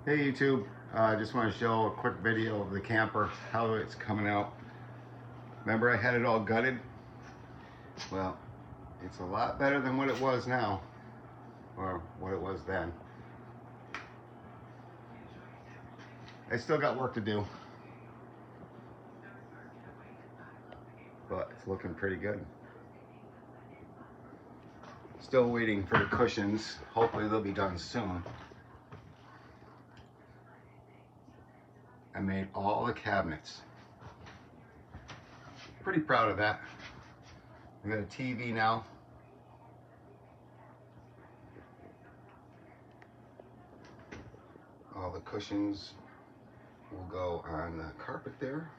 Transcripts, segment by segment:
Hey YouTube, I just want to show a quick video of the camper, how it's coming out. Remember I had it all gutted? Well, it's a lot better than what it was now, or what it was then. I still got work to do, but it's looking pretty good. Still waiting for the cushions. Hopefully they'll be done soon. I made all the cabinets. Pretty proud of that. I got a TV now. All the cushions will go on the carpet there.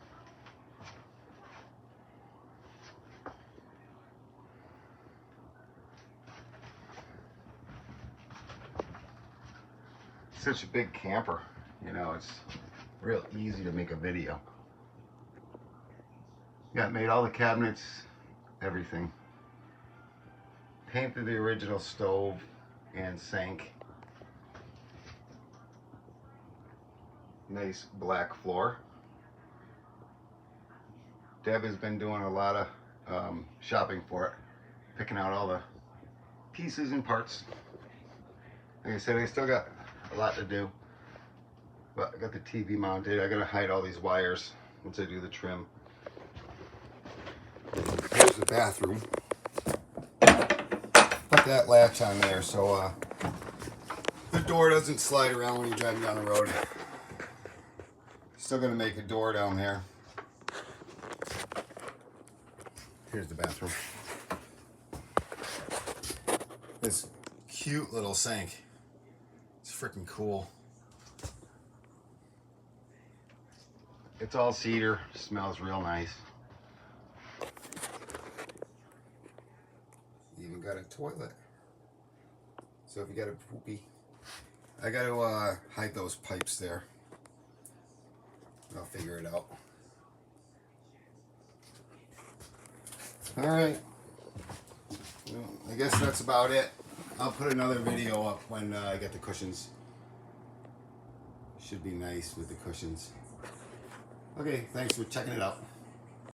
Such a big camper, you know, it's real easy to make a video. Yeah, made all the cabinets, everything. Painted the original stove and sink. Nice black floor. Deb has been doing a lot of shopping for it, picking out all the pieces and parts. Like I said, I still got a lot to do, but I got the TV mounted. I gotta hide all these wires once I do the trim. Here's the bathroom. Put that latch on there so the door doesn't slide around when you're driving down the road. Still gonna make a door down there. Here's the bathroom. This cute little sink. It's freaking cool. It's all cedar, smells real nice. Even got a toilet. So if you got a poopy, I got to hide those pipes there. I'll figure it out. All right. Well, I guess that's about it. I'll put another video up when I get the cushions. Should be nice with the cushions. Okay, thanks for checking it out.